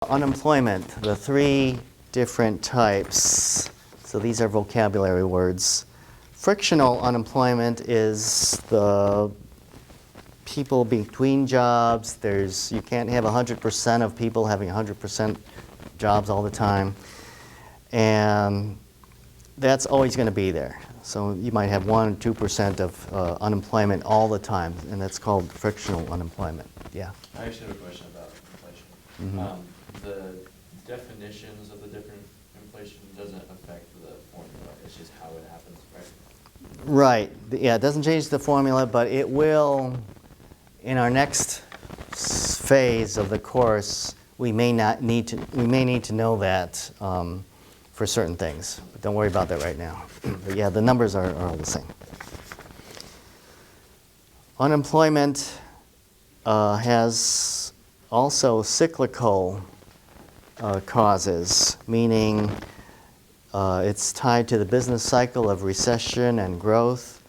Unemployment, the three different types. So these are vocabulary words. Frictional unemployment is the people between jobs. You can't have 100% of people having 100% jobs all the time. And that's always going to be there. So you might have 1 or 2% of unemployment all the time, and that's called frictional unemployment. Yeah? I actually have a question about inflation. Mm-hmm. The definitions of the different inflation doesn't affect the formula. It's just how it happens, right? Right. Yeah, it doesn't change the formula, but it will, in our next phase of the course, we may need to know that for certain things. But don't worry about that right now. But yeah, the numbers are all the same. Unemployment has also cyclical causes, meaning it's tied to the business cycle of recession and growth.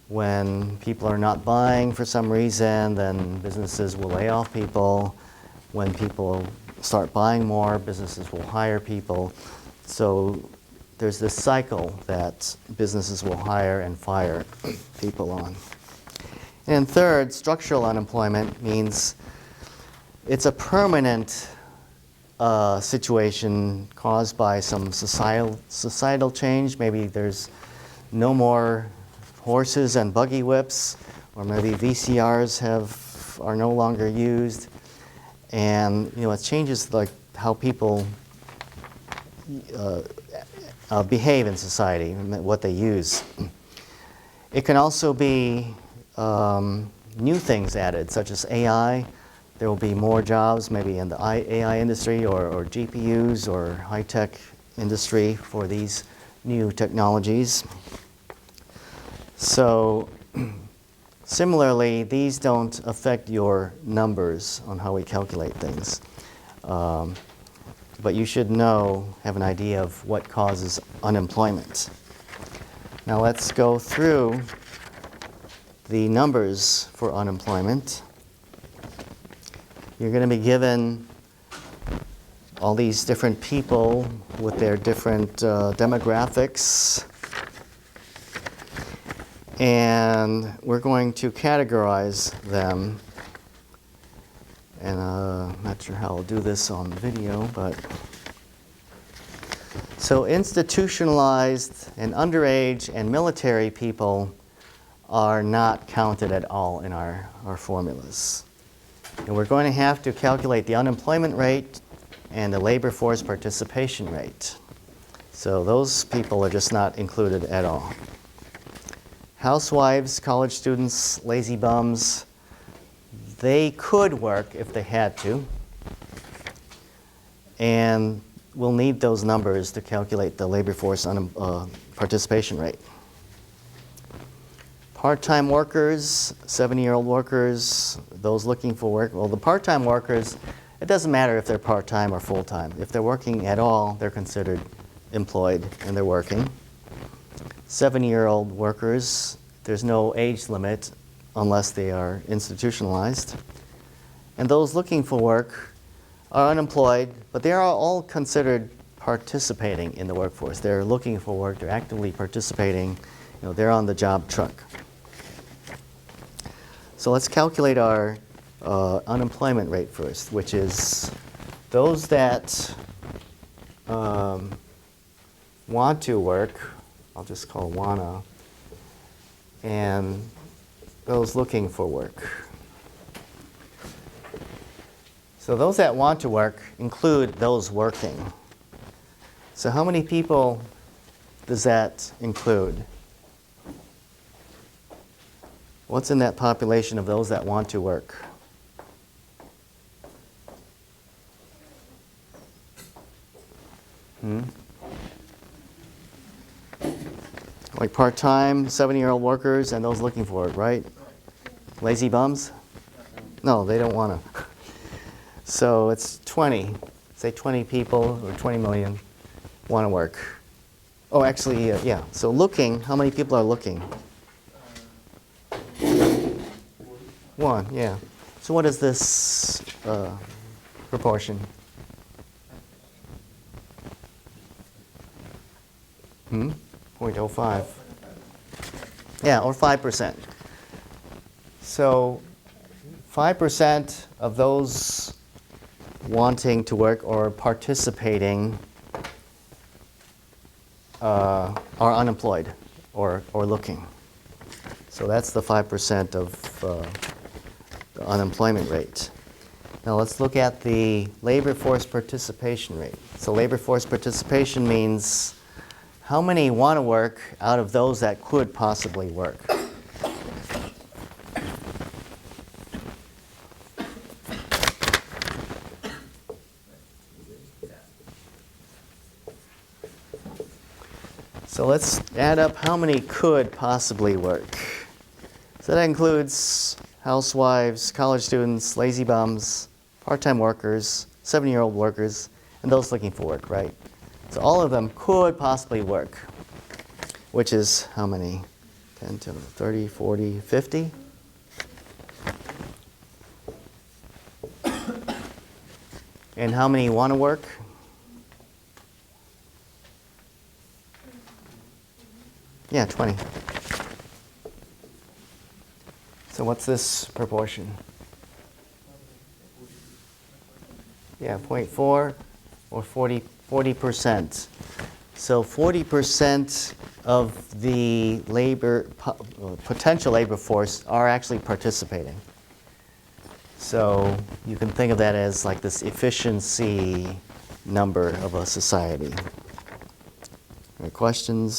When people are not buying for some reason, then businesses will lay off people. When people start buying more, businesses will hire people. So there's this cycle that businesses will hire and fire people on. And third, structural unemployment means it's a permanent situation caused by some societal change. Maybe there's no more horses and buggy whips, or maybe VCRs are no longer used, and it changes like how people behave in society, what they use. It can also be new things added, such as AI. There will be more jobs maybe in the AI industry or GPUs or high-tech industry for these new technologies. So similarly, these don't affect your numbers on how we calculate things. But you should have an idea of what causes unemployment. Now let's go through the numbers for unemployment. You're going to be given all these different people with their different demographics. And we're going to categorize them. And I'm not sure how I'll do this on video, but so institutionalized and underage and military people are not counted at all in our formulas. And we're going to have to calculate the unemployment rate and the labor force participation rate. So those people are just not included at all. Housewives, college students, lazy bums, they could work if they had to. And we'll need those numbers to calculate the labor force participation rate. Part-time workers, 70-year-old workers, those looking for work. Well, the part-time workers, it doesn't matter if they're part-time or full-time. If they're working at all, they're considered employed and they're working. 70-year-old workers, there's no age limit unless they are institutionalized. And those looking for work are unemployed, but they are all considered participating in the workforce. They're looking for work, they're actively participating, they're on the job truck. So let's calculate our unemployment rate first, which is those that want to work, I'll just call wanna, and those looking for work. So those that want to work include those working. So how many people does that include? What's in that population of those that want to work? Like part-time, 70-year-old workers and those looking for it, right? Lazy bums? No, they don't want to. So it's 20. Say 20 people or 20 million want to work. Oh, actually, yeah. So looking, how many people are looking? 1, yeah. So what is this proportion? 0.05. Yeah, or 5%. So 5% of those wanting to work or participating are unemployed or looking. So that's the 5% of the unemployment rate. Now let's look at the labor force participation rate. So labor force participation means how many want to work out of those that could possibly work. So let's add up how many could possibly work. So that includes housewives, college students, lazy bums, part-time workers, 70-year-old workers, and those looking for work, right? So all of them could possibly work, which is how many? 10, 20, 30, 40, 50? And how many want to work? Yeah, 20. So what's this proportion? Yeah, 0.4 or 40%. So 40% of the potential labor force are actually participating. So you can think of that as like this efficiency number of a society. Any questions?